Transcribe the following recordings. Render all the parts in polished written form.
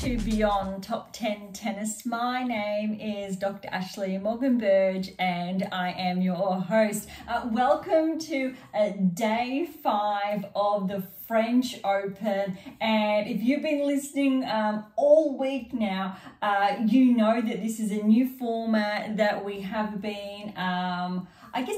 to Beyond Top 10 Tennis. My name is Dr. Ashley Morgan-Burge and I am your host. Welcome to day 5 of the French Open, and if you've been listening all week now, you know that this is a new format that we have been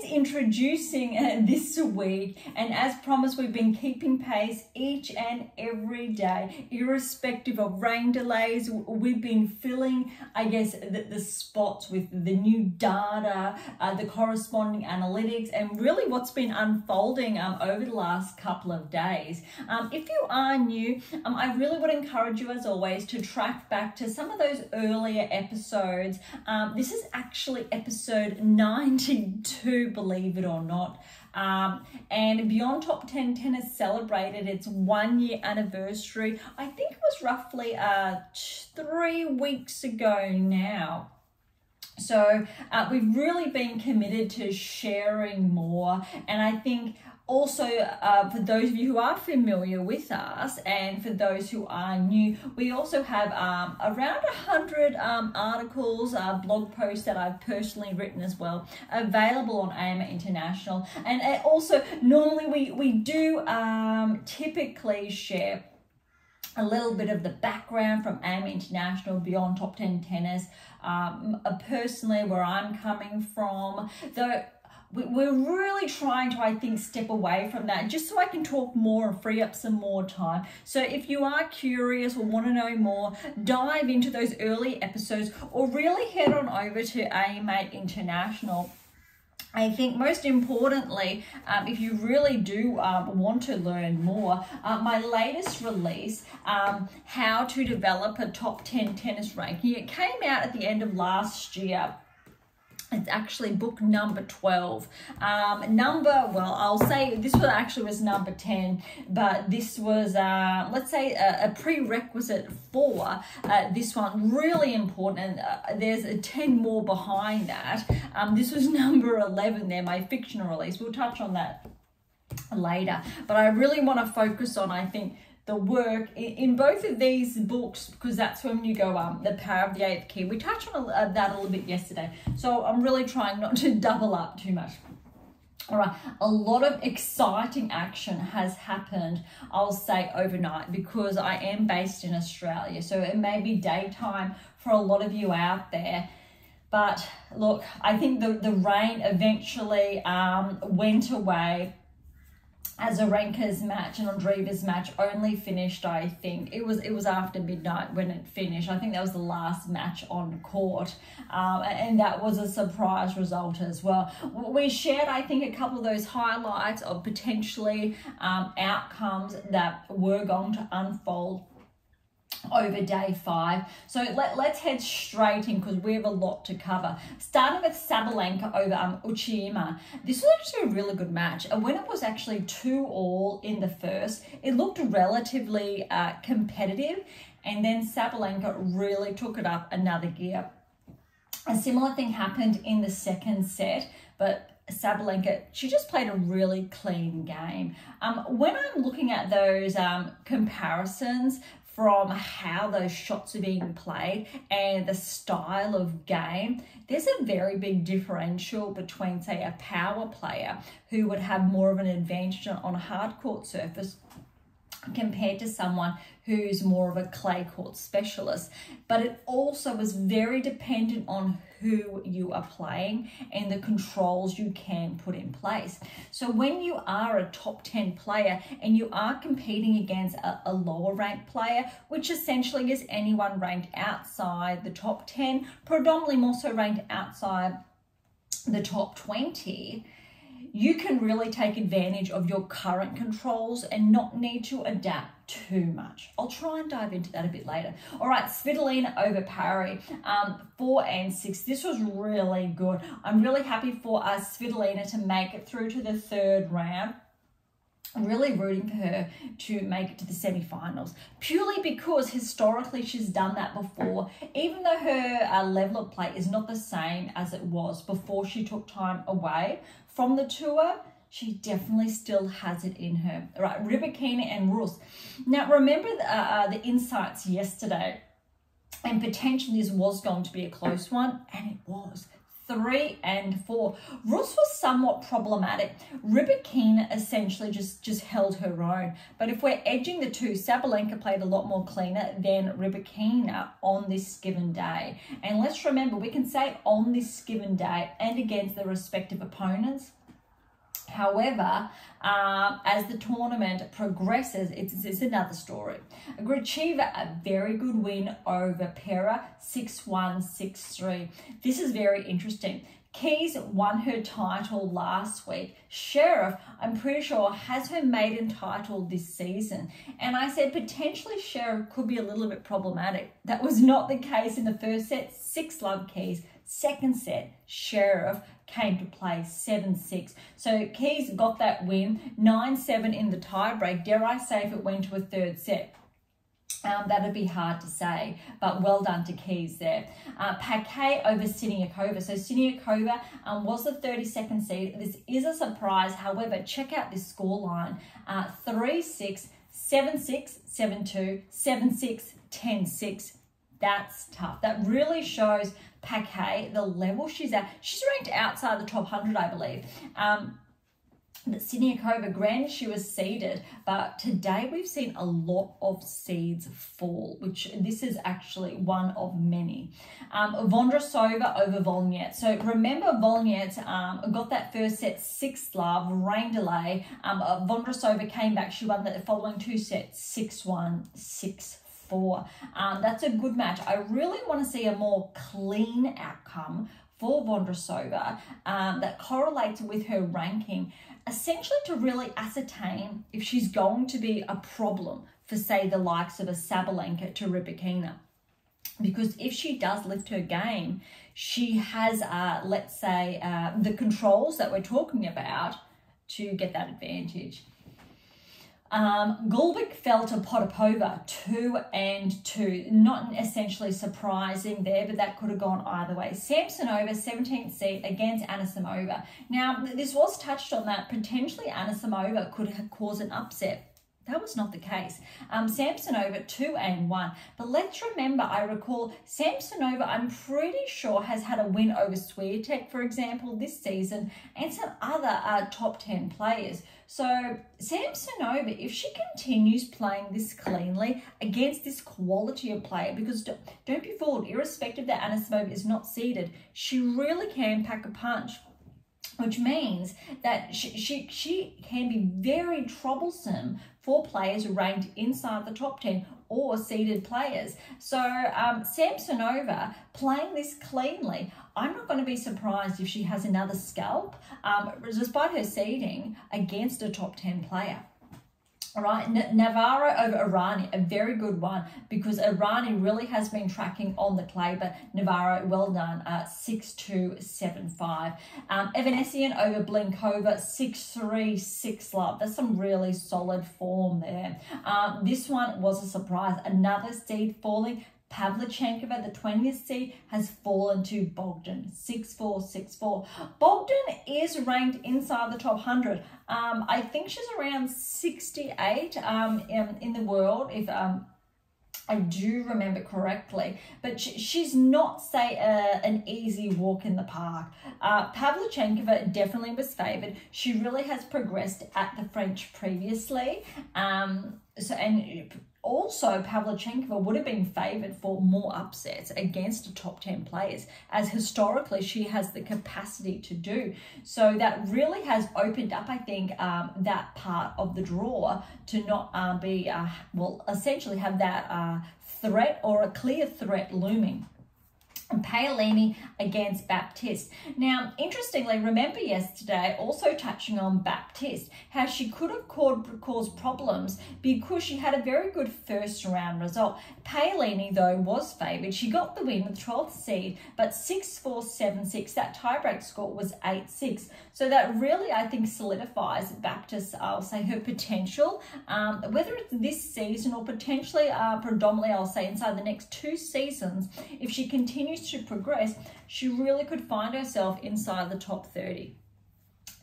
introducing this week, and as promised, we've been keeping pace each and every day, irrespective of rain delays. We've been filling, the spots with the new data, the corresponding analytics, and really what's been unfolding over the last couple of days. If you are new, I really would encourage you, as always, to track back to some of those earlier episodes. This is actually episode 92, believe it or not. And Beyond Top 10 Tennis celebrated its 1-year anniversary. I think it was roughly 3 weeks ago now. So we've really been committed to sharing more, and I think also, for those of you who are familiar with us and for those who are new, we also have around 100 articles, blog posts that I've personally written as well, available on AAMA International. And also, normally we do typically share a little bit of the background from AAMA International, Beyond Top 10 Tennis, personally where I'm coming from, though we're really trying to, I think, step away from that just so I can talk more and free up some more time. So if you are curious or want to know more, dive into those early episodes or really head on over to AAMA International. I think most importantly, if you really do want to learn more, my latest release, How to Develop a Top 10 Tennis Ranking, it came out at the end of last year. It's actually book number 12. I'll say this one actually was number 10, but this was, let's say, a prerequisite for this one. Really important, and there's 10 more behind that. This was number 11 there, my fictional release. We'll touch on that later, but I really want to focus on, I think, the work in both of these books, because that's when you go The Power of the Eighth Key. We touched on that a little bit yesterday, so I'm really trying not to double up too much. All right, a lot of exciting action has happened, I'll say, overnight, because I am based in Australia, so it may be daytime for a lot of you out there. But look, I think the rain eventually went away, as Aranka's match and Andreeva's match only finished, I think. It was after midnight when it finished. I think that was the last match on court. And that was a surprise result as well. We shared, I think, a couple of those highlights of potentially outcomes that were going to unfold over day 5. So let's head straight in, because we have a lot to cover. Starting with Sabalenka over Uchiyama. This was actually a really good match. And when it was actually 2-all in the first, it looked relatively competitive, and then Sabalenka really took it up another gear. A similar thing happened in the second set, but Sabalenka, she just played a really clean game. When I'm looking at those comparisons from how those shots are being played and the style of game, there's a very big differential between, say, a power player who would have more of an advantage on a hard court surface compared to someone who's more of a clay court specialist. But it also was very dependent on who you are playing and the controls you can put in place. So when you are a top 10 player and you are competing against a lower ranked player, which essentially is anyone ranked outside the top 10, predominantly more so ranked outside the top 20, you can really take advantage of your current controls and not need to adapt too much. I'll try and dive into that a bit later. All right, Svitolina over Parry, 4 and 6. This was really good. I'm really happy for Svitolina to make it through to the 3rd round. I'm really rooting for her to make it to the semi-finals, purely because historically she's done that before. Even though her level of play is not the same as it was before she took time away from the tour, she definitely still has it in her. All right, Rybakina and Rus. Now, remember the insights yesterday And potentially this was going to be a close one, and it was. 3 and 4. Rus was somewhat problematic. Rybakina essentially just held her own. But if we're edging the two, Sabalenka played a lot more cleaner than Rybakina on this given day. And let's remember, we can say on this given day and against the respective opponents. However, as the tournament progresses, it's another story. Gracheva, a very good win over Pera, 6-1, 6-3. This is very interesting. Keys won her title last week. Sheriff, I'm pretty sure, has her maiden title this season. And I said potentially Sheriff could be a little bit problematic. That was not the case in the first set. 6-love Keys. Second set, Sheriff came to play 7-6. So Keys got that win, 9-7 in the tiebreak. Dare I say if it went to a third set? That'd be hard to say, but well done to Keys there. Paquet over Siniakova. So Siniakova was the 32nd seed. This is a surprise. However, check out this scoreline. 3-6, 7-6, 7-2, 7-6, 10-6. That's tough. That really shows Paquet the level she's at. She's ranked outside the top 100, I believe. But Siniakova, granted she was seeded, but today we've seen a lot of seeds fall, which this is actually one of many. Vondrasova over Volniet. So remember Volniet got that first set 6-love, rain delay. Vondrasova came back. She won the following 2 sets, 6-1, 6-4. That's a good match. I really want to see a more clean outcome for Vondrasova that correlates with her ranking, essentially to really ascertain if she's going to be a problem for, say, the likes of a Sabalenka to Rybakina. Because if she does lift her game, she has, let's say, the controls that we're talking about to get that advantage. Gulbik fell to Potapova 2-2. Not essentially surprising there, but that could have gone either way. Samsonova, 17th seed against Anisimova. Now, this was touched on that potentially Anisimova could have caused an upset. That was not the case. Samsonova 2-1. But let's remember, I recall Samsonova, I'm pretty sure, has had a win over Swiatek, for example, this season, and some other top 10 players. So Samsonova, if she continues playing this cleanly against this quality of player, because don't be fooled, irrespective that Anisimova is not seeded, she really can pack a punch. Which means that she can be very troublesome for players ranked inside the top 10 or seeded players. So Samsonova playing this cleanly, I'm not going to be surprised if she has another scalp, despite her seeding, against a top 10 player. All right, Navarro over Irani, a very good one, because Irani really has been tracking on the clay, but Navarro, well done, 6-2, 7-5. Evanesian over Blinkova, 6-3, 6-love. That's some really solid form there. This one was a surprise. Another seed falling. Pavlyuchenkova, the 20th seed, has fallen to Bogdan, 6-4, 6-4. Bogdan is ranked inside the top 100. I think she's around 68 in the world, if I do remember correctly, but she's not, say, an easy walk in the park. Pavlyuchenkova definitely was favoured. She really has progressed at the French previously. Also, Pavlyuchenkova would have been favoured for more upsets against the top 10 players, as historically she has the capacity to do. So that really has opened up, I think, that part of the draw to not be, essentially have that threat or a clear threat looming. Paolini against Baptiste. Now, interestingly, remember yesterday, also touching on Baptiste, how she could have caused problems because she had a very good first round result. Paolini, though, was favoured. She got the win with 12th seed, but 6-4, 7-6. That tiebreak score was 8-6. So that really, I think, solidifies Baptiste, I'll say, her potential, whether it's this season or potentially predominantly, I'll say, inside the next 2 seasons. If she continues to progress, she really could find herself inside the top 30.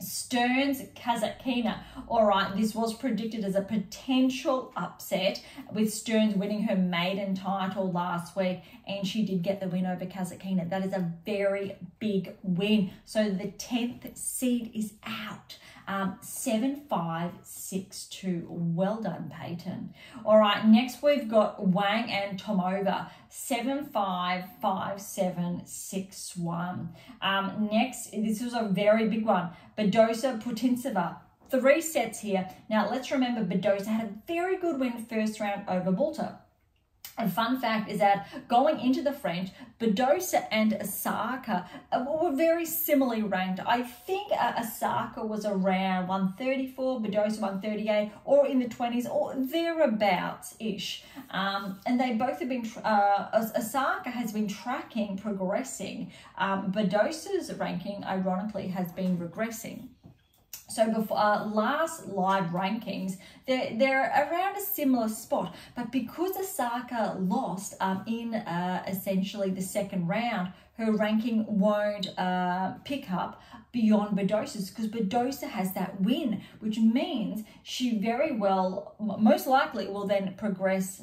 Stearns Kasatkina. All right, this was predicted as a potential upset, with Stearns winning her maiden title last week, and she did get the win over Kasatkina. That is a very big win. So the 10th seed is out. 7-5-6-2. Well done, Peyton. All right, next we've got Wang and Tomova. 7-5-5-7-6-1. Next, this was a very big one. Badosa Putintseva. 3 sets here. Now, let's remember Badosa had a very good win first round over Bulter. A fun fact is that going into the French, Badosa and Osaka were very similarly ranked. I think Osaka was around 134, Badosa 138, or in the 20s, or thereabouts-ish. And they both have been, Osaka has been progressing. Badosa's ranking, ironically, has been regressing. So before last live rankings, they're around a similar spot, but because Osaka lost in essentially the second round, her ranking won't pick up beyond Badosa's, because Badosa has that win, which means she very well, most likely, will then progress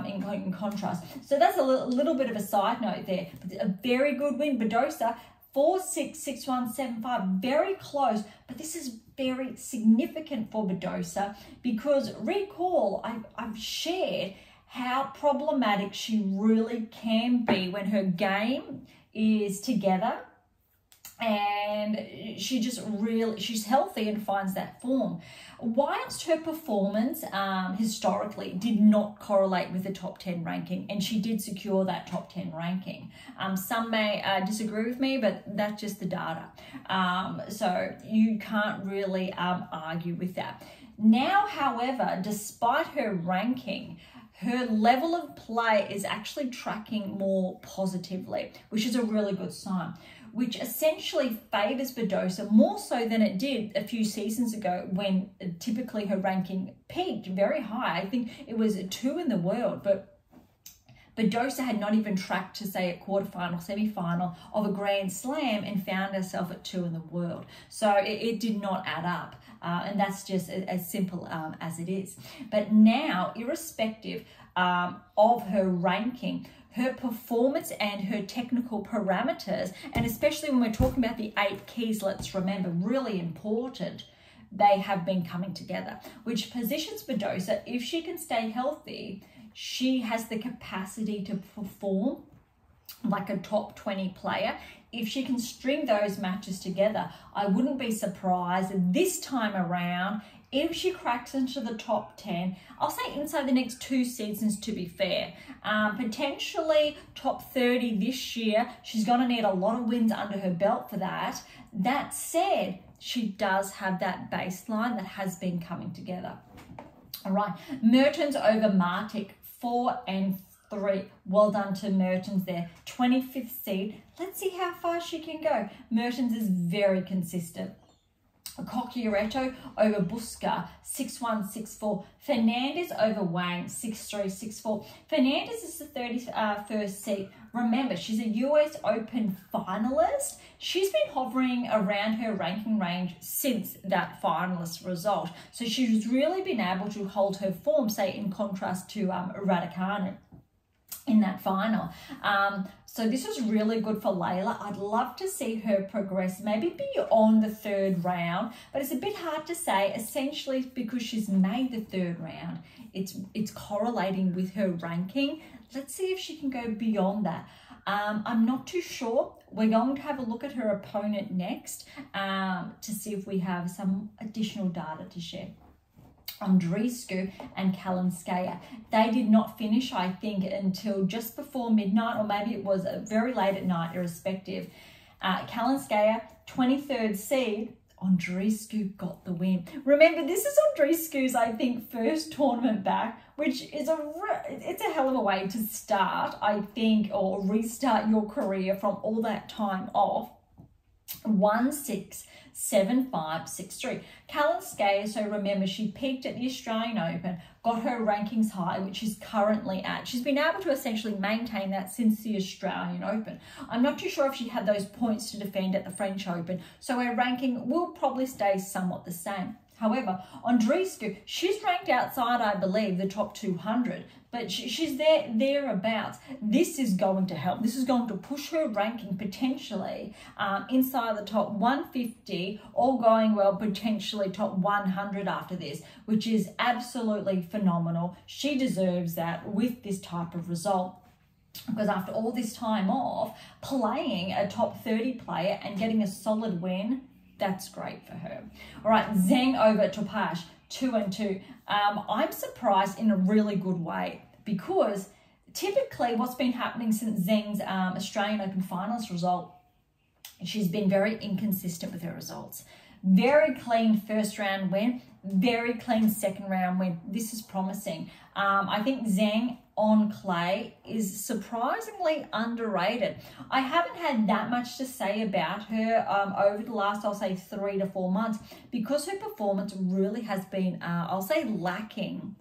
in contrast. So that's a little bit of a side note there. But a very good win, Badosa. 4-6, 6-1, 7-5, very close, but this is very significant for Badosa because recall, I've shared how problematic she really can be when her game is together and she's healthy and finds that form. Whilst her performance historically did not correlate with the top 10 ranking, and she did secure that top 10 ranking. Some may disagree with me, but that's just the data. So you can't really argue with that. Now, however, despite her ranking, her level of play is actually tracking more positively, which is a really good sign, which essentially favours Badosa more so than it did a few seasons ago when typically her ranking peaked very high. I think it was 2 in the world, but Badosa had not even tracked to, say, a quarterfinal, semi-final of a Grand Slam and found herself at 2 in the world. So it did not add up. And that's just as simple as it is. But now, irrespective of her ranking, her performance and her technical parameters, and especially when we're talking about the 8 keys, let's remember, really important, they have been coming together, which positions Badosa, if she can stay healthy, she has the capacity to perform like a top 20 player. If she can string those matches together, I wouldn't be surprised this time around if she cracks into the top 10, I'll say inside the next 2 seasons to be fair. Potentially top 30 this year. She's going to need a lot of wins under her belt for that. That said, she does have that baseline that has been coming together. All right, Mertens over Martic, 4 and 3. Well done to Mertens there. 25th seed. Let's see how far she can go. Mertens is very consistent. Cocchiaretto over Busca, 6-1, 6-4. Fernandez over Wang, 6-3, 6-4. Fernandez is the 31st seed. Remember, she's a US Open finalist. She's been hovering around her ranking range since that finalist result. So she's really been able to hold her form, say, in contrast to Raducanu in that final. So this was really good for Leylah. I'd love to see her progress, maybe beyond the 3rd round, but it's a bit hard to say, essentially because she's made the 3rd round. It's correlating with her ranking. Let's see if she can go beyond that. I'm not too sure. We're going to have a look at her opponent next to see if we have some additional data to share. Andreescu and Kalinskaya. They did not finish, I think, until just before midnight, or maybe it was very late at night, irrespective. Kalinskaya, 23rd seed. Andreescu got the win. Remember, this is Andreescu's, I think, first tournament back, which is it's a hell of a way to start, I think, or restart your career from all that time off. 1-6-7-5-6-3. Kalinskaya, so remember, she peaked at the Australian Open, got her rankings high, which she's currently at. She's been able to essentially maintain that since the Australian Open. I'm not too sure if she had those points to defend at the French Open, so her ranking will probably stay somewhat the same. However, Andreescu, she's ranked outside, I believe, the top 200, but she's thereabouts. This is going to help. This is going to push her ranking potentially inside the top 150, all going well, potentially top 100 after this, which is absolutely phenomenal. She deserves that with this type of result. Because after all this time off, playing a top 30 player and getting a solid win, that's great for her. All right, Zheng over Topash, 2-2. I'm surprised in a really good way, because typically what's been happening since Zheng's Australian Open finals result, she's been very inconsistent with her results. Very clean first round win, very clean second round win. This is promising. I think Zheng on clay is surprisingly underrated. I haven't had that much to say about her over the last, I'll say, 3 to 4 months, because her performance really has been, I'll say, lacking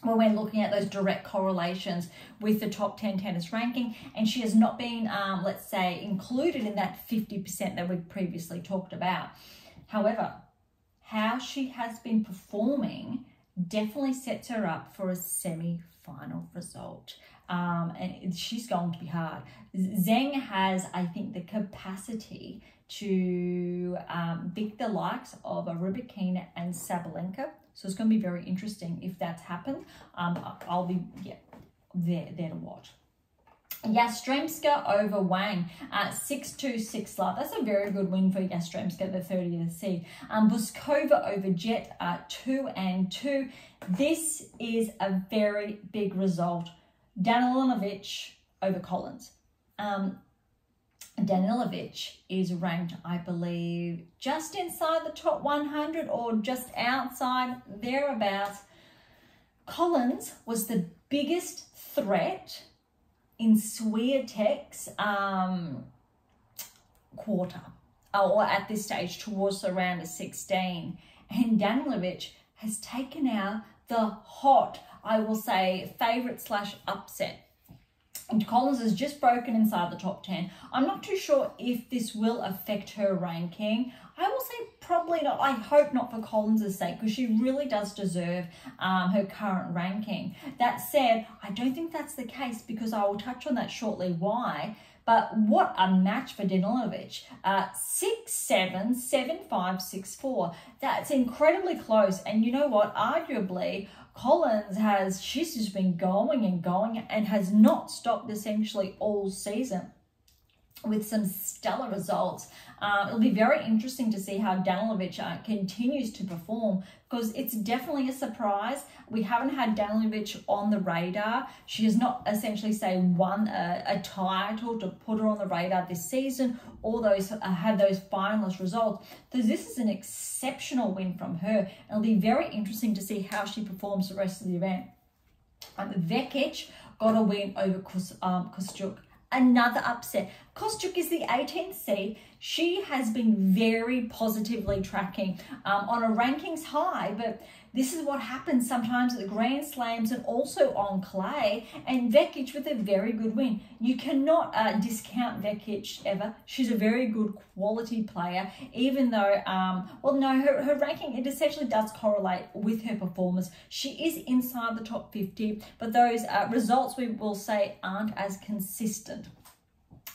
when we're looking at those direct correlations with the top 10 tennis ranking, and she has not been, let's say, included in that 50% that we've previously talked about. However, how she has been performing definitely sets her up for a semi-final result. And she's going to be hard. Zheng has, I think, the capacity to beat the likes of Rybakina and Sabalenka. So it's going to be very interesting if that's happened. I'll be there to watch. Yastremska over Wang, 6-2, 6-love. That's a very good win for Yastremska, the 30th seed. Buskova over Jet, 2-2. This is a very big result. Danilovic over Collins. Danilovic is ranked, I believe, just inside the top 100 or just outside, thereabouts. Collins was the biggest threat in Swiatek's quarter, or at this stage towards the round of 16. And Danilovic has taken out the hot, I will say, favourite / upset. And Collins has just broken inside the top 10. I'm not too sure if this will affect her ranking. I will say probably not. I hope not for Collins' sake, because she really does deserve her current ranking. That said, I don't think that's the case, because I will touch on that shortly why. But what a match for Danilovic. 6-7, 7-5, 6-4. That's incredibly close. And you know what? Arguably, Collins she's just been going and going and has not stopped essentially all season with some stellar results. It'll be very interesting to see how Danilovic continues to perform, because it's definitely a surprise. We haven't had Danilovic on the radar. She has not essentially, say, won a title to put her on the radar this season, or had those finalist results. So this is an exceptional win from her. It'll be very interesting to see how she performs the rest of the event. Vekic got a win over Kostyuk. Another upset. Kostyuk is the 18th seed. She has been very positively tracking on a rankings high, but this is what happens sometimes at the Grand Slams and also on clay. And Vekic with a very good win. You cannot discount Vekic ever. She's a very good quality player, even though, well, no, her ranking, it essentially does correlate with her performance. She is inside the top 50, but those results, we will say, aren't as consistent.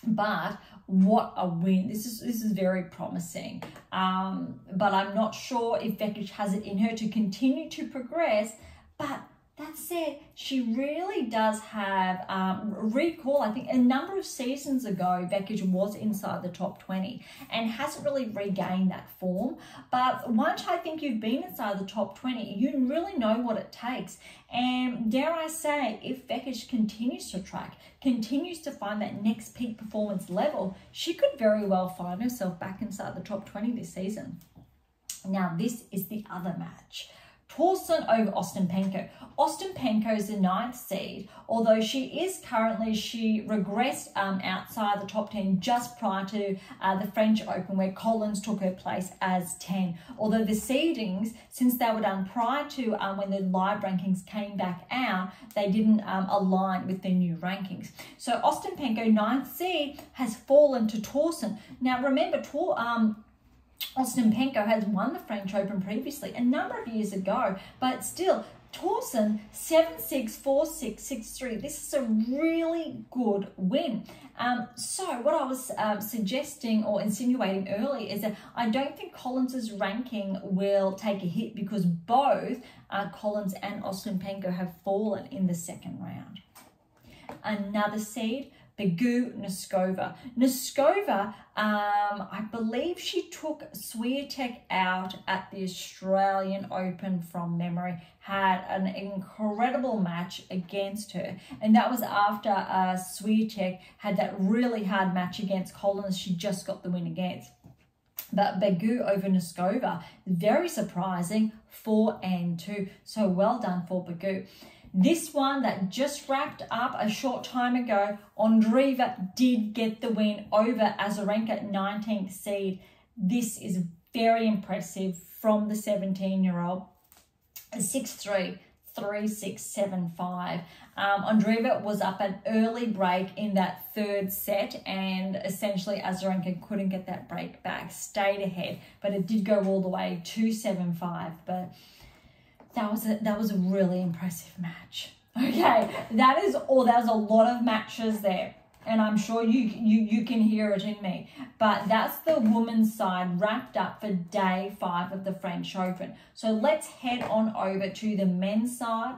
But what a win. This is very promising. But I'm not sure if Vekic has it in her to continue to progress. But that said, she really does have, recall, I think a number of seasons ago, Vekic was inside the top 20 and hasn't really regained that form. But once I think you've been inside the top 20, you really know what it takes. And dare I say, if Vekic continues to track, continues to find that next peak performance level, she could very well find herself back inside the top 20 this season. Now, this is the other match. Tauson over Ostapenko. Ostapenko is the 9th seed, although she regressed outside the top 10 just prior to the French Open, where Collins took her place as 10. Although the seedings, since they were done prior to when the live rankings came back out, they didn't align with the new rankings. So Ostapenko, 9th seed, has fallen to Tauson. Now remember, Ostapenko has won the French Open previously, a number of years ago, but still, Tauson 7-6, 4-6, 6-3. This is a really good win. So what I was suggesting or insinuating earlier is that I don't think Collins's ranking will take a hit because both Collins and Ostapenko have fallen in the second round. Another seed, Begu Noskova. Noskova, I believe she took Swiatek out at the Australian Open from memory, had an incredible match against her. And that was after Swiatek had that really hard match against Collins she just got the win against. But Begu over Noskova, very surprising, 4-2. So well done for Begu. This one that just wrapped up a short time ago, Ondreeva did get the win over Azarenka, 19th seed. This is very impressive from the 17-year-old. 6-3, 3-6, 7-5. Ondreeva was up an early break in that third set, and essentially Azarenka couldn't get that break back, stayed ahead, but it did go all the way to 7-5. But that was a really impressive match. Okay, that was a lot of matches there, and I'm sure you can hear it in me. But that's the women's side wrapped up for day 5 of the French Open. So let's head on over to the men's side.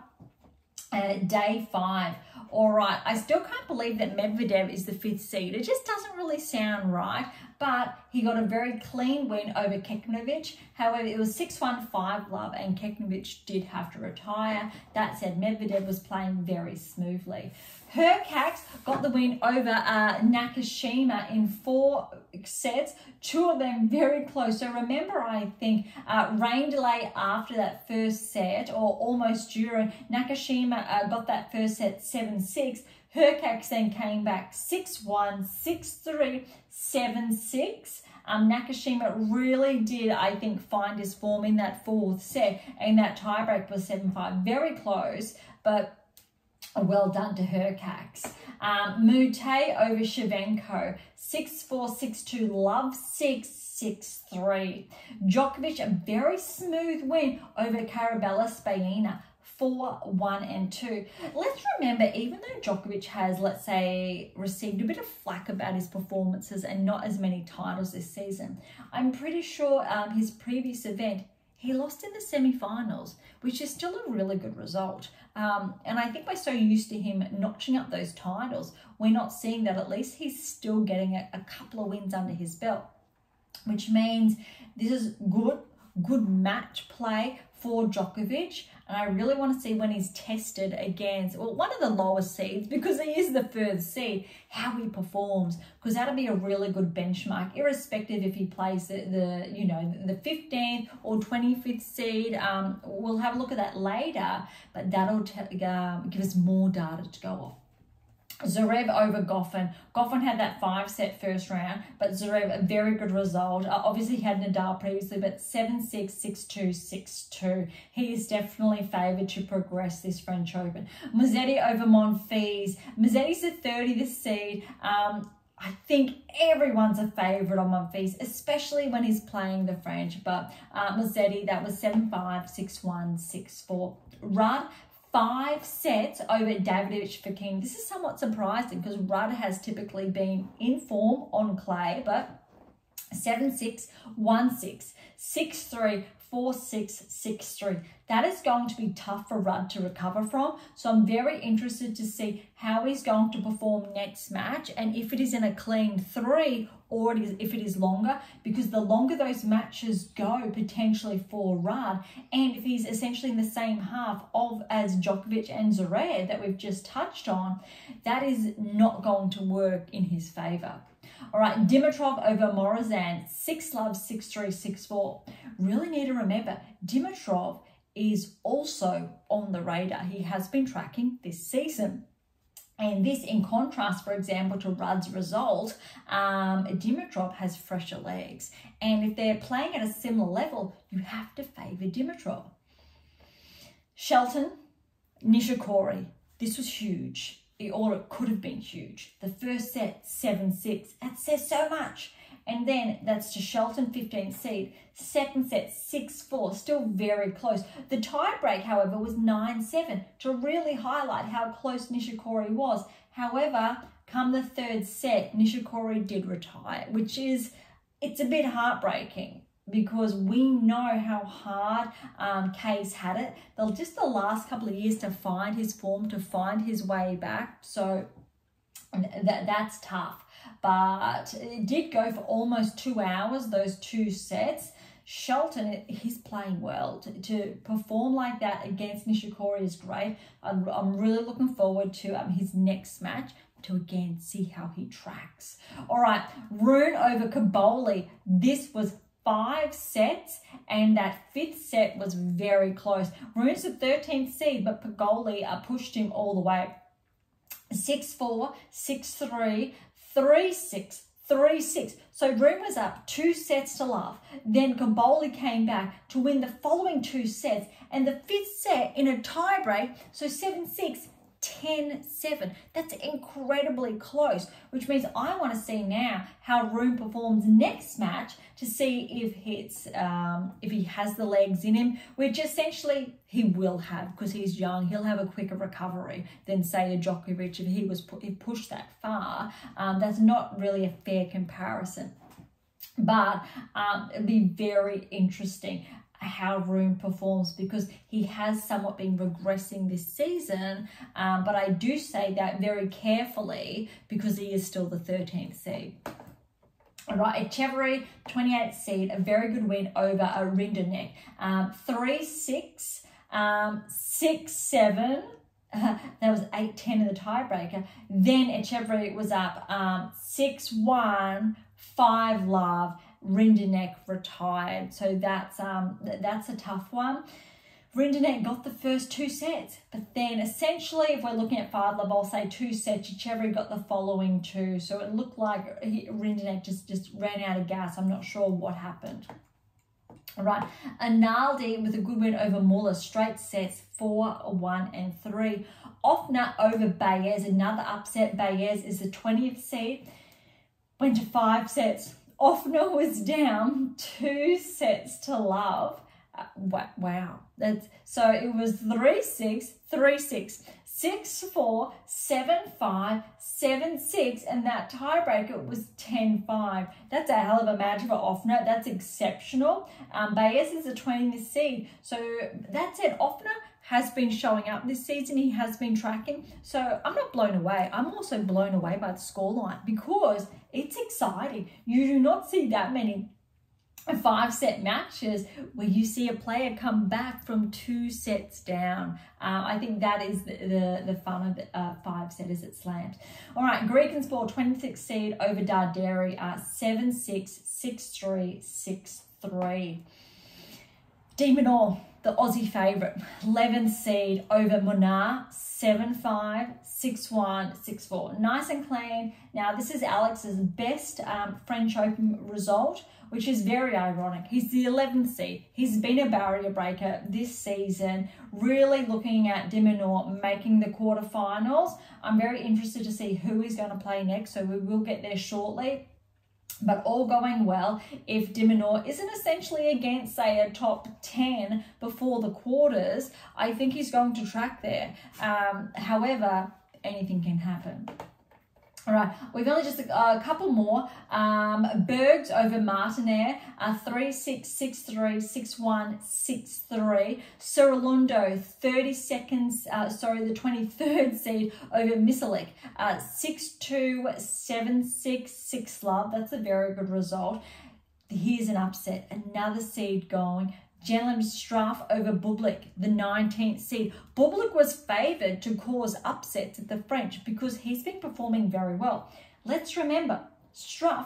Day 5. All right, I still can't believe that Medvedev is the 5th seed. It just doesn't really sound right, but he got a very clean win over Kekmanovic. However, it was 6-1, 5-love, and Kekmanovic did have to retire. That said, Medvedev was playing very smoothly. Hurkacz got the win over Nakashima in 4 sets, 2 of them very close. So remember, I think, rain delay after that first set, or almost during. Nakashima got that first set 7-6. Hurkacz then came back 6-1, 6-3, 7-6. Nakashima really did, I think, find his form in that 4th set, and that tiebreak was 7-5. Very close, but well done to Hurkacz. Mute over Shevchenko, 6-4, 6-2, love 6-6-3. Djokovic, a very smooth win over Carabella Spaina, 4-1-2. Let's remember, even though Djokovic has, let's say, received a bit of flack about his performances and not as many titles this season, I'm pretty sure his previous event, he lost in the semi-finals, which is still a really good result. And I think we're so used to him notching up those titles, we're not seeing that at least he's still getting a couple of wins under his belt, which means this is good match play for Djokovic. And I really want to see when he's tested against, well, one of the lowest seeds, because he is the 3rd seed, how he performs, because that'll be a really good benchmark, irrespective if he plays the 15th or 25th seed. We'll have a look at that later, but that'll give us more data to go off. Zverev over Goffin. Goffin had that 5-set first round, but Zverev, a very good result. Obviously, he had Nadal previously, but 7-6, 6-2, 6-2. He is definitely favoured to progress this French Open. Musetti over Monfils. Musetti's the 30th seed. I think everyone's a favourite on Monfils, especially when he's playing the French. But Musetti, that was 7-5, 6-1, 6-4. Rudd, 5 sets over Davidovich Fokina. This is somewhat surprising because Rudd has typically been in form on clay, but 7-6, 1-6, 6-3, 4-6, 6-3. That is going to be tough for Rudd to recover from. So I'm very interested to see how he's going to perform next match, and if it is in a clean 3 or if it is longer, because the longer those matches go potentially for Rudd, and if he's essentially in the same half as Djokovic and Zverev that we've just touched on, that is not going to work in his favour. All right, Dimitrov over Morozan, 6-love, 6-3, 6-4. Really need to remember, Dimitrov is also on the radar. He has been tracking this season. And this in contrast, for example, to Rudd's result, Dimitrov has fresher legs. And if they're playing at a similar level, you have to favour Dimitrov. Shelton, Nishikori. This was huge, or it could have been huge. The first set, 7-6. That says so much. And then that's to Shelton, 15th seed. Second set, 6-4, still very close. The tie break, however, was 9-7 to really highlight how close Nishikori was. However, come the third set, Nishikori did retire, which is, it's a bit heartbreaking because we know how hard Kay's had it. Just the last couple of years to find his form, to find his way back. So that's tough. But it did go for almost 2 hours, those 2 sets. Shelton, he's playing well. To perform like that against Nishikori is great. I'm really looking forward to his next match to again see how he tracks. All right, Rune over Caboli. This was 5 sets, and that 5th set was very close. Rune's the 13th seed, but Pagoli pushed him all the way. 6-4, 6-3, 3-6, 3-6. So Rune was up 2 sets to love. Then Caboli came back to win the following 2 sets, and the 5th set in a tie break, so 7-6, 10-7. That's incredibly close, which means I want to see now how Rune performs next match to see if he has the legs in him, which essentially he will have because he's young. He'll have a quicker recovery than, say, a Djokovic if he pushed that far. That's not really a fair comparison. But it'll be very interesting how Rune performs because he has somewhat been regressing this season, but I do say that very carefully because he is still the 13th seed. All right, Etcheverry, 28th seed, a very good win over Rinderknech. 3-6, 6-7. That was 8-10 in the tiebreaker. Then Etcheverry was up 6-1, 5-love. Rinderknech retired, so that's a tough one. Rinderknech got the first 2 sets, but then essentially, if we're looking at 5-love, I'll say 2 sets. Etcheverry got the following 2, so it looked like Rinderknech just ran out of gas. I'm not sure what happened. All right, Analdi with a good win over Muller, straight sets 4-1 and 3. Offner over Baez, another upset. Baez is the 20th seed, went to 5 sets. Offner was down 2 sets to love. Wow. So it was 3-6, 3-6, 6-4, 7-5, 7-6, and that tiebreaker was 10-5. That's a hell of a match for Offner. That's exceptional. Baez is the 20th seed. So that's it. Offner has been showing up this season. He has been tracking. So I'm not blown away. I'm also blown away by the scoreline because it's exciting. You do not see that many 5-set matches where you see a player come back from 2 sets down. I think that is the fun of 5-setters at slams. All right, Griekenspor, 26th seed over Darderi, 7-6, 6-3, 6-3. De Minaur, the Aussie favourite, 11th seed over Munar, 7-5, 6-1, 6-4. Nice and clean. Now, this is Alex's best French Open result, which is very ironic. He's the 11th seed. He's been a barrier breaker this season, really looking at De Minaur making the quarterfinals. I'm very interested to see who he's going to play next, so we will get there shortly. But all going well, if De Minaur isn't essentially against, say, a top 10 before the quarters, I think he's going to track there. However, anything can happen. All right, we've only just a couple more. Bergs over Martinair, 3-6, 6-3, 6-1, 6-3. Surilundo, the 23rd seed over Misalik, 6-2, 7-6, 6-love. That's a very good result. Here's an upset, another seed going. Jan Straff over Bublik, the 19th seed. Bublik was favoured to cause upsets at the French because he's been performing very well. Let's remember, Straff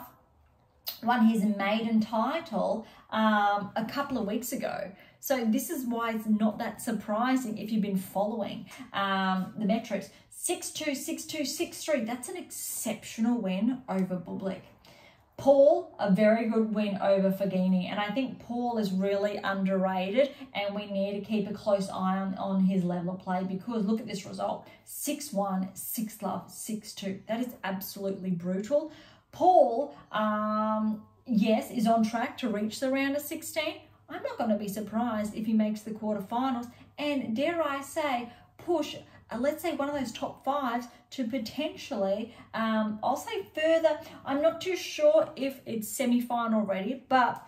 won his maiden title a couple of weeks ago. So this is why it's not that surprising if you've been following the metrics. 6-2, 6-2, 6-3. That's an exceptional win over Bublik. Paul, a very good win over Fognini, and I think Paul is really underrated, and we need to keep a close eye on his level of play, because look at this result: 6-1, 6-love, 6-2. That is absolutely brutal. Paul, yes, is on track to reach the round of 16. I'm not going to be surprised if he makes the quarterfinals, and dare I say, push, let's say, one of those top fives to potentially, I'll say further. I'm not too sure if it's semi-final ready, but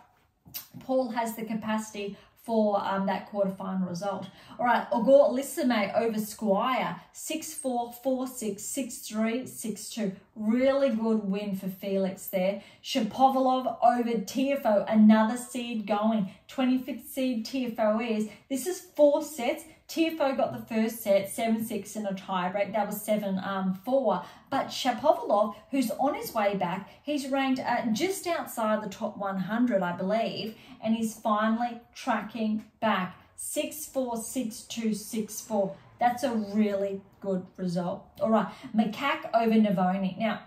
Paul has the capacity for that quarterfinal result. All right, Ogor Lissame over Squire, 6-4, 4-6, 6-3, 6-2. Really good win for Felix there. Shapovalov over Tiafoe, another seed going. 25th seed Tiafoe is. This is 4 sets. Tiafoe got the first set, 7-6 in a tiebreak. That was 7-4. But Shapovalov, who's on his way back, he's ranked just outside the top 100, I believe, and he's finally tracking back. 6-4, 6-2, 6-4. That's a really good result. All right, Makak over Navoni. Now,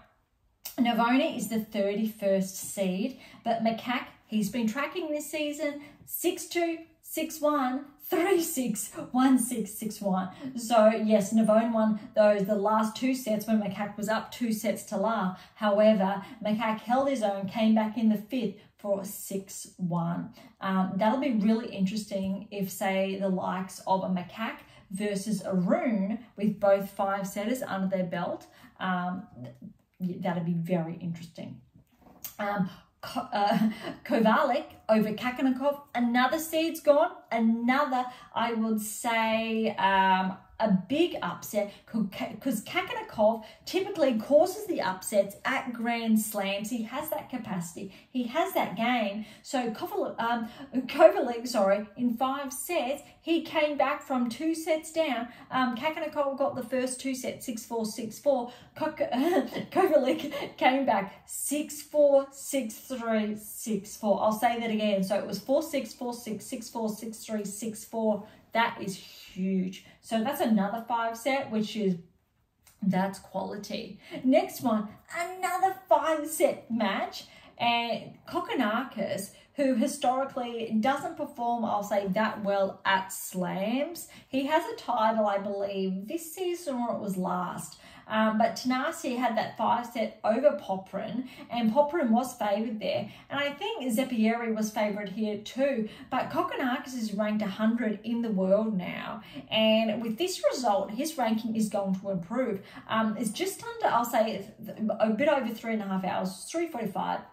Navoni is the 31st seed, but Makak, he's been tracking this season 6-2, 6-1, 3-6, 1-6, 6-1. So yes, Navone won the last 2 sets when Makak was up 2 sets to love. However, Makak held his own, came back in the 5th for 6-1. That'll be really interesting if, say, the likes of a Makak versus a Rune with both 5 setters under their belt. That'd be very interesting. Kovalik over Kakanakov, another seed's gone, another, I would say, a big upset, because Kakanakov typically causes the upsets at Grand Slams. He has that capacity, he has that game. So Kovalik, in 5 sets, he came back from 2 sets down. Kakanakov got the first 2 sets, 6-4, 6-4. Kovalik came back 6-4, 6-3, 6-4. I'll say that again. So it was 4-6, 4-6, 6-4, 6-3, 6-4. That is huge. So that's another 5 set, that's quality. Next one, another 5 set match. And Kokkinakis, who historically doesn't perform, I'll say, that well at slams. He has a title, I believe, this season or it was last. But Tanasi had that 5 set over Poprin, and Poprin was favoured there. And I think Zeppieri was favoured here too. But Kokkinakis is ranked 100 in the world now. And with this result, his ranking is going to improve. It's just under, I'll say, a bit over 3.5 hours, 3:45,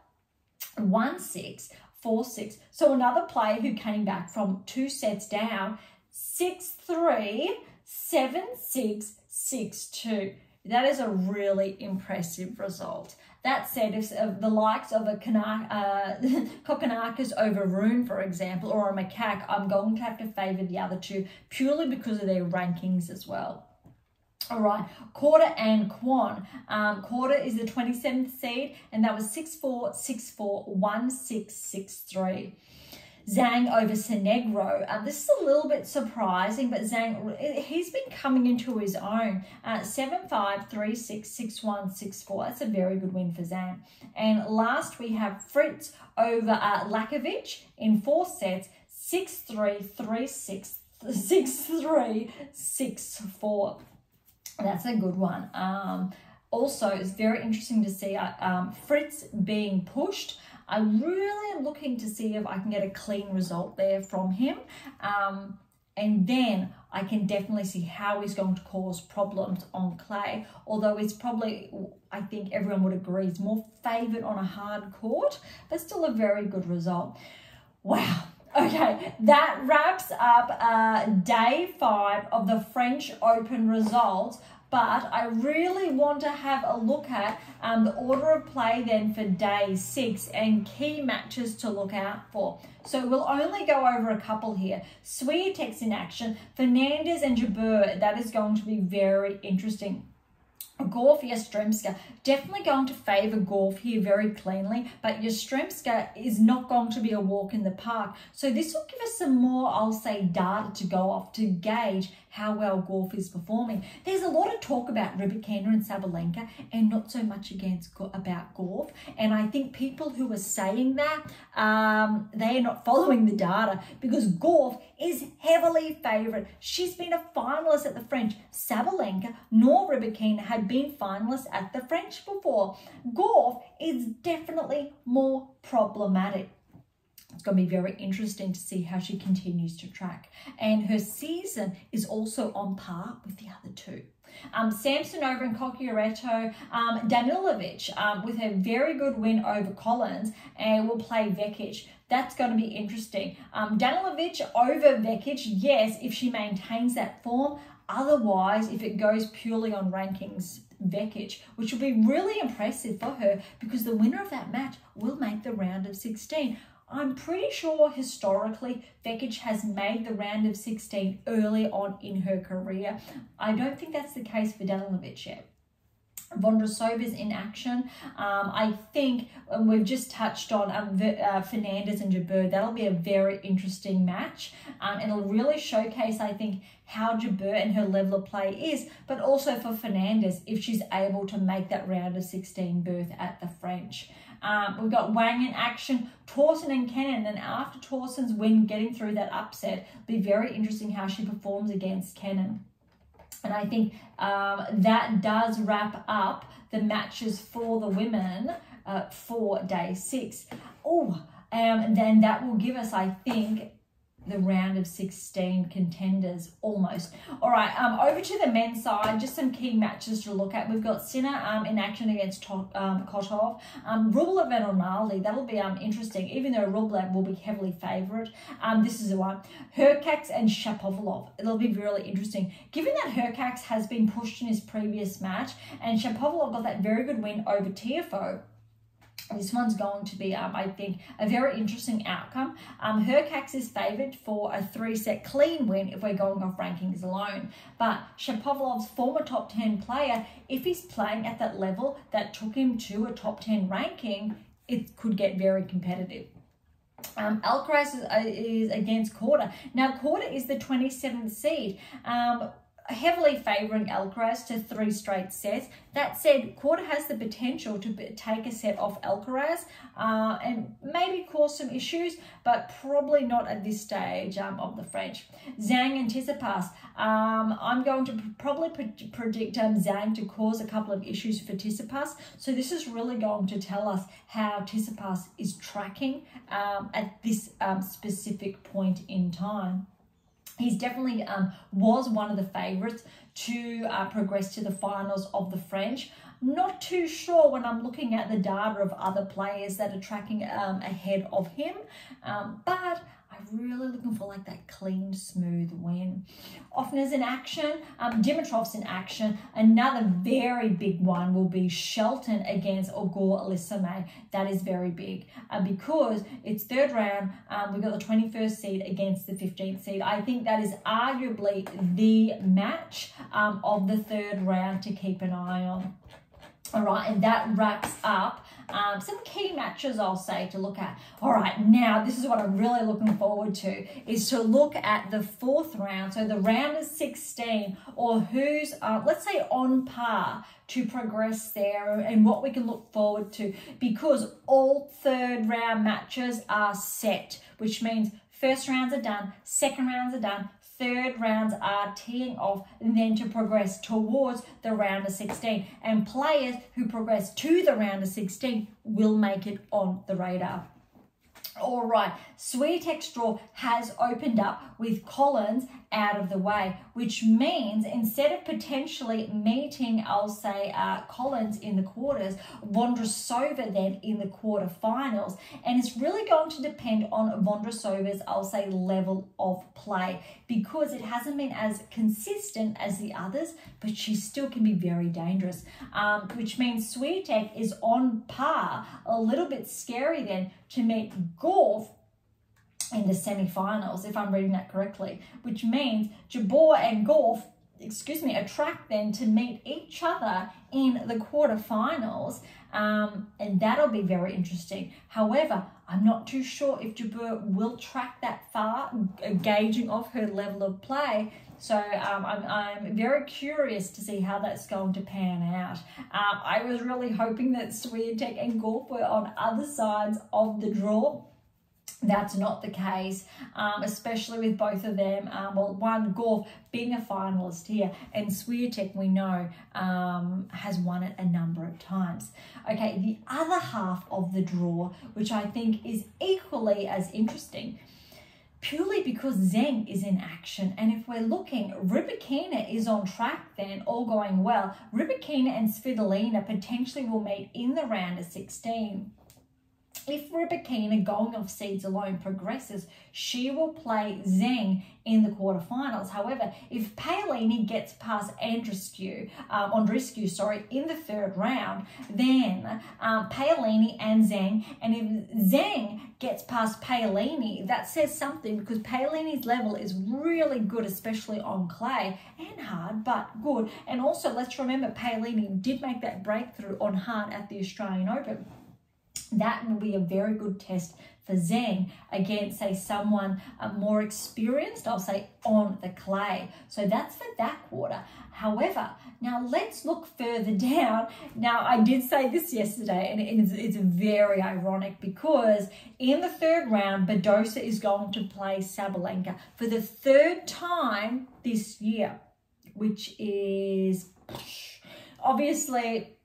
1-6, 4-6. So another player who came back from 2 sets down, 6-3, 7-6, 6-2. That is a really impressive result. That said, if the likes of a Kokkinakis over Rune, for example, or a Makak, I'm going to have to favour the other 2 purely because of their rankings as well. All right, Korda and Kwon. Korda is the 27th seed, and that was 6-4, 6-4, 1-6, 6-3. Zhang over Senegro. This is a little bit surprising, but Zhang, he's been coming into his own. 7-5, 3-6, 6-1, 6-4. That's a very good win for Zhang. And last we have Fritz over Lakovic in 4 sets, 6-3, 3-6, 6-3, 6-4. That's a good one. Also, it's very interesting to see Fritz being pushed. I really am looking to see if I can get a clean result there from him. And then I can definitely see how he's going to cause problems on clay. Although it's probably, I think everyone would agree, he's more favoured on a hard court, but still a very good result. Wow. Okay, that wraps up day 5 of the French Open results. But I really want to have a look at the order of play then for day 6 and key matches to look out for. So we'll only go over a couple here. Swiatek's in action, Fernandez and Jabeur. That is going to be very interesting. Gauff, Yastremska, definitely going to favour Gauff here very cleanly, but Yastremska is not going to be a walk in the park. So this will give us some more, I'll say, data to go off to gauge how well Gauff is performing. There's a lot of talk about Rybakina and Sabalenka and not so much about Gauff. And I think people who are saying that, they are not following the data, because Gauff is heavily favoured. She's been a finalist at the French. Sabalenka nor Rybakina had been finalists at the French before. Gauff is definitely more problematic. It's going to be very interesting to see how she continues to track. And her season is also on par with the other two. Samsonova and Cocchiaretto, Danilovic with a very good win over Collins, and will play Vekic. That's going to be interesting. Danilovic over Vekic, yes, if she maintains that form. Otherwise, if it goes purely on rankings, Vekic, which will be really impressive for her, because the winner of that match will make the round of 16. I'm pretty sure historically Vekic has made the round of 16 early on in her career. I don't think that's the case for Danilovic yet. Vondrousova's in action. I think we've just touched on Fernandez and Jabeur. That'll be a very interesting match. It'll really showcase, I think, how Jabeur and her level of play is, but also for Fernandez if she's able to make that round of 16 berth at the French. We've got Wang in action, Tauson and Kenin, and after Tauson's win, getting through that upset, it'll be very interesting how she performs against Kenin. And I think that does wrap up the matches for the women for day 6. And then that will give us, I think, the round of 16 contenders almost. All right, over to the men's side, just some key matches to look at. We've got Sinner in action against Kotov. Rublev and Rinaldi, that'll be interesting, even though Rublev will be heavily favourite. This is the one. Hurkacz and Shapovalov. It'll be really interesting. Given that Hurkacz has been pushed in his previous match and Shapovalov got that very good win over Tiafoe, this one's going to be, I think, a very interesting outcome. Hurkacz is favoured for a 3-set clean win if we're going off rankings alone. But Shapovalov's former top 10 player, if he's playing at that level that took him to a top 10 ranking, it could get very competitive. Alcaraz is against Korda. Now, Korda is the 27th seed. Heavily favouring Alcaraz to 3 straight sets. That said, Korda has the potential to take a set off Alcaraz and maybe cause some issues, but probably not at this stage of the French. Zhang and Tsitsipas. I'm going to probably predict Zhang to cause a couple of issues for Tsitsipas. So this is really going to tell us how Tsitsipas is tracking at this specific point in time. He's definitely was one of the favourites to progress to the finals of the French. Not too sure when I'm looking at the data of other players that are tracking ahead of him, but I'm really looking for like that clean, smooth win. Offner's in action, Dimitrov's in action. Another very big one will be Shelton against Ogor Elisame. That is very big because it's 3rd round. We've got the 21st seed against the 15th seed. I think that is arguably the match of the 3rd round to keep an eye on. All right, and that wraps up some key matches, I'll say, to look at. All right, now this is what I'm really looking forward to, is to look at the 4th round. So the round of 16, or who's, let's say, on par to progress there, and what we can look forward to, because all 3rd round matches are set, which means 1st rounds are done, 2nd rounds are done, 3rd rounds are teeing off, and then to progress towards the round of 16. And players who progress to the round of 16 will make it on the radar. All right, Swiatek's draw has opened up with Collins out of the way, which means instead of potentially meeting, I'll say, Collins in the quarters, Vondrousova then in the quarterfinals. And it's really going to depend on Vondrousova's, I'll say, level of play, because it hasn't been as consistent as the others, but she still can be very dangerous, which means Swiatek is on par, a little bit scary then, to meet Gauff in the semi-finals, if I'm reading that correctly, which means Jabeur and Gauff track then to meet each other in the quarterfinals, and that'll be very interesting. However, I'm not too sure if Jabeur will track that far, gauging off her level of play. So I'm very curious to see how that's going to pan out. I was really hoping that Swiatek and Gauff were on other sides of the draw. That's not the case, especially with both of them. Well, one, Gauff being a finalist here, and Swiatek, we know, has won it a number of times. Okay, the other half of the draw, which I think is equally as interesting, purely because Zheng is in action. And if we're looking, Rybakina is on track then, all going well. Rybakina and Svitolina potentially will meet in the round of 16. If Rybakina, going off seeds alone, progresses, she will play Zheng in the quarterfinals. However, if Paolini gets past Andreescu in the third round, then Paolini and Zheng, and if Zheng gets past Paolini, that says something, because Paolini's level is really good, especially on clay, and hard, but good. And also, let's remember, Paolini did make that breakthrough on hard at the Australian Open. That will be a very good test for Zheng against, say, someone more experienced, I'll say, on the clay. So that's for that quarter. However, now let's look further down. Now, I did say this yesterday, and it's very ironic, because in the third round, Badosa is going to play Sabalenka for the third time this year, which is obviously...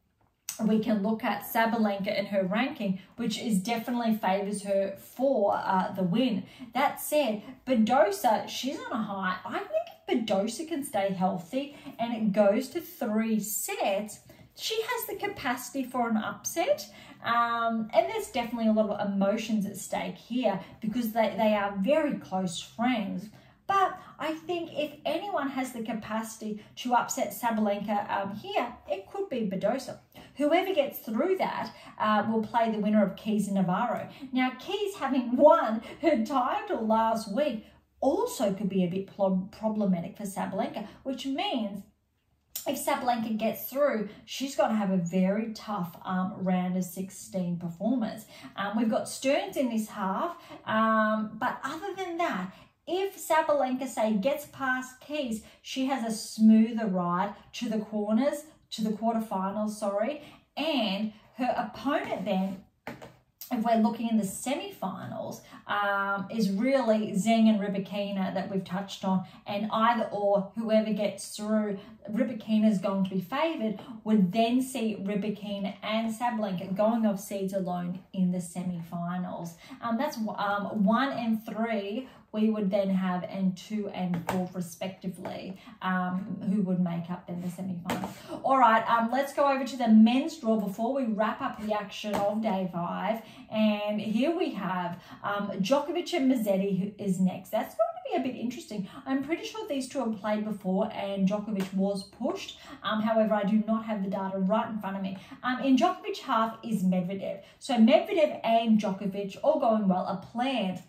We can look at Sabalenka and her ranking, which is definitely favours her for the win. That said, Badosa, she's on a high. I think if Badosa can stay healthy and it goes to 3 sets, she has the capacity for an upset. And there's definitely a lot of emotions at stake here, because they are very close friends. But I think if anyone has the capacity to upset Sabalenka here, it could be Badosa. Whoever gets through that will play the winner of Keys and Navarro. Now, Keys, having won her title last week, also could be a bit problematic for Sabalenka, which means if Sabalenka gets through, she's got to have a very tough round of 16 performance. We've got Stearns in this half, but other than that, if Sabalenka, say, gets past Keys, she has a smoother ride to the corners, to the quarterfinals, sorry, and her opponent then, if we're looking in the semi-finals, is really Zheng and Rybakina that we've touched on, and either or, whoever gets through, Rybakina is going to be favoured, would then see Rybakina and Sabalenka going off seeds alone in the semi-finals. That's 1 and 3 we would then have, and 2 and 4 respectively, who would make up then the semi-finals. All right, let's go over to the men's draw before we wrap up the action of day 5. And here we have Djokovic and Musetti, who is next. That's going to be a bit interesting. I'm pretty sure these two have played before, and Djokovic was pushed. However, I do not have the data right in front of me. In Djokovic half is Medvedev. So Medvedev and Djokovic, all going well, are planned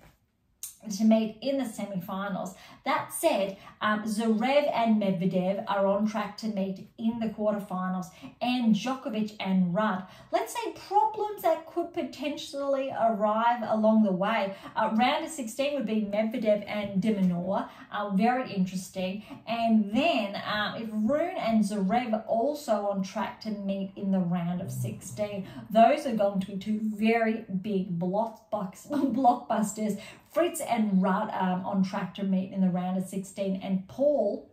to meet in the semi-finals. That said, Zverev and Medvedev are on track to meet in the quarterfinals, and Djokovic and Rudd. Let's say problems that could potentially arrive along the way. Round of 16 would be Medvedev and de Minaur. Very interesting. And then if Rune and Zverev are also on track to meet in the round of 16, those are going to be two very big blockbusters. Fritz and Rudd on track to meet in the round of 16, and Paul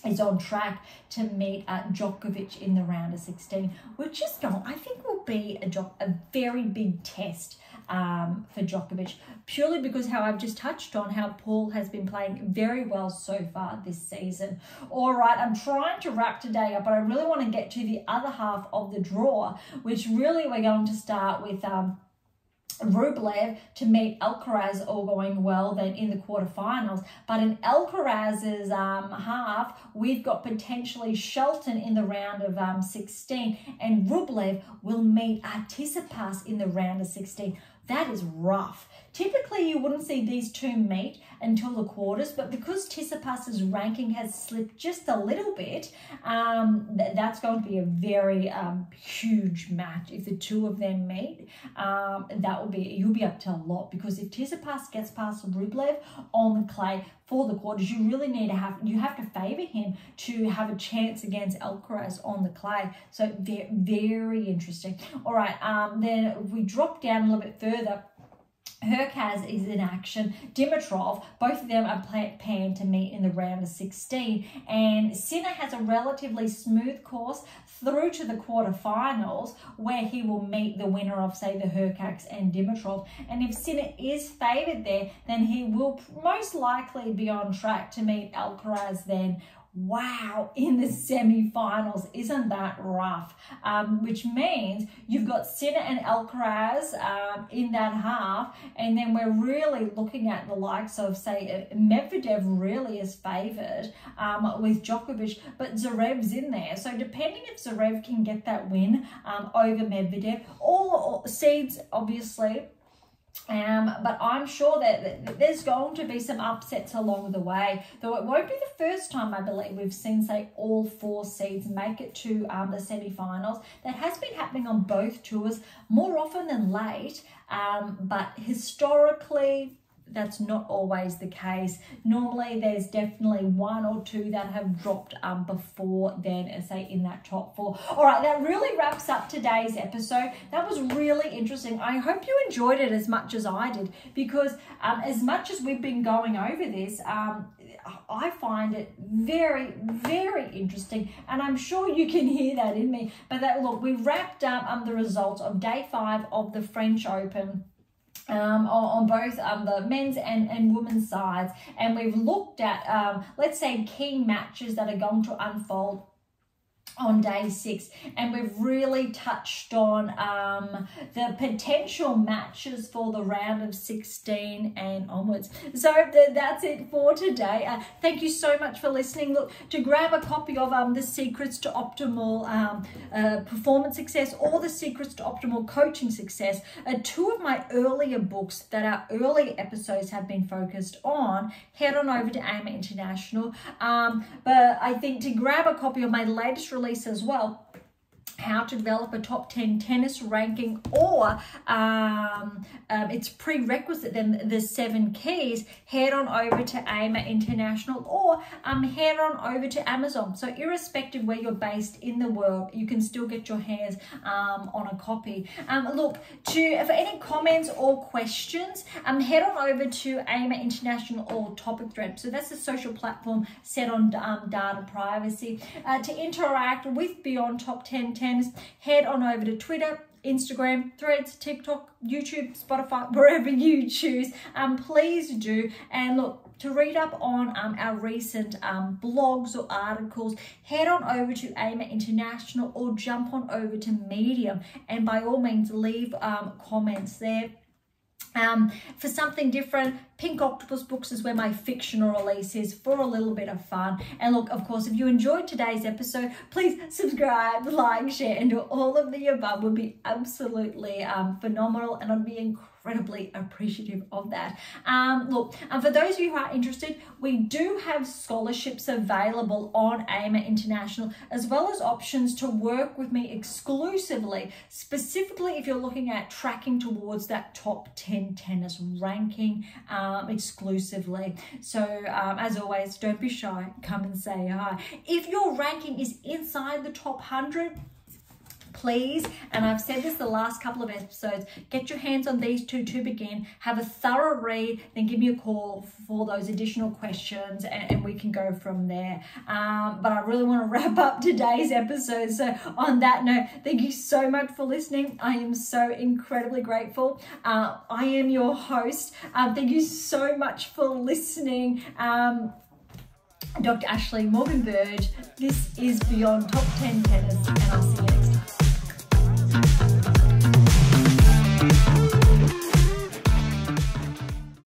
is on track to meet Djokovic in the round of 16, which is going, I think, will be a very big test for Djokovic, purely because how I've just touched on how Paul has been playing very well so far this season. All right, I'm trying to wrap today up, but I really want to get to the other half of the draw, which really we're going to start with Rublev to meet Alcaraz, all going well then in the quarterfinals. But in Alcaraz's half, we've got potentially Shelton in the round of 16, and Rublev will meet Tsitsipas in the round of 16. That is rough Typically, you wouldn't see these two meet until the quarters, but because Tsitsipas's ranking has slipped just a little bit, that's going to be a very huge match. If the two of them meet, you'll be up to a lot, because if Tsitsipas gets past Rublev on the clay for the quarters, you really need to have to favour him to have a chance against Alcaraz on the clay. So very interesting. All right, then if we drop down a little bit further, Hurkacz is in action. Dimitrov, both of them are planned to meet in the round of 16. And Sinner has a relatively smooth course through to the quarterfinals, where he will meet the winner of, say, the Hurkacz and Dimitrov. And if Sinner is favoured there, then he will most likely be on track to meet Alcaraz then. Wow, in the semi-finals, isn't that rough? Which means you've got Sinner and Alcaraz in that half, and then we're really looking at the likes of, say, Medvedev really is favoured with Djokovic, but Zverev's in there. So depending if Zverev can get that win over Medvedev, all seeds obviously. But I'm sure that there's going to be some upsets along the way, though it won't be the first time, I believe, we've seen, say, all 4 seeds make it to the semi-finals. That has been happening on both tours more often than late, but historically, that's not always the case. Normally, there's definitely 1 or 2 that have dropped before then, and say in that top 4. All right, that really wraps up today's episode. That was really interesting. I hope you enjoyed it as much as I did, because as much as we've been going over this, I find it very, very interesting, and I'm sure you can hear that in me. But look, we wrapped up the results of day 5 of the French Open. On both the men's and women's sides, and we've looked at let's say key matches that are going to unfold on day 6, and we've really touched on the potential matches for the round of 16 and onwards. So that's it for today. Thank you so much for listening. Look, to grab a copy of The Secrets to Optimal Performance Success, or The Secrets to Optimal Coaching Success, 2 of my earlier books that our earlier episodes have been focused on, head on over to AIMA International. But I think to grab a copy of my latest release as well, How to Develop a Top 10 Tennis Ranking, or it's prerequisite, then the 7 keys, head on over to AIMA International, or head on over to Amazon. So irrespective where you're based in the world, you can still get your hands on a copy. Look, for any comments or questions, head on over to AIMA International or Topic Thread. So that's the social platform set on data privacy. To interact with Beyond Top 10 Tennis, head on over to Twitter, Instagram, Threads, TikTok, YouTube, Spotify, wherever you choose. Please do. And look, to read up on our recent blogs or articles, head on over to AIMA International or jump on over to Medium, and by all means leave comments there. For something different, Pink Octopus Books is where my fictional release is, for a little bit of fun. And look, of course, if you enjoyed today's episode, please subscribe, like, share, and do all of the above. Would be absolutely phenomenal, and I'd be incredibly appreciative of that. Look, for those of you who are interested, we do have scholarships available on AIMA International, as well as options to work with me exclusively, specifically if you're looking at tracking towards that top 10 tennis ranking exclusively. So as always, don't be shy, come and say hi. If your ranking is inside the top 100, please, and I've said this the last couple of episodes, get your hands on these 2 to begin, have a thorough read, then give me a call for those additional questions, and we can go from there. But I really want to wrap up today's episode. So on that note, thank you so much for listening. I am so incredibly grateful. I am your host. Thank you so much for listening. Dr. Ashley Morgan Bird. This is Beyond Top 10 Tennis, and I'll see you next time.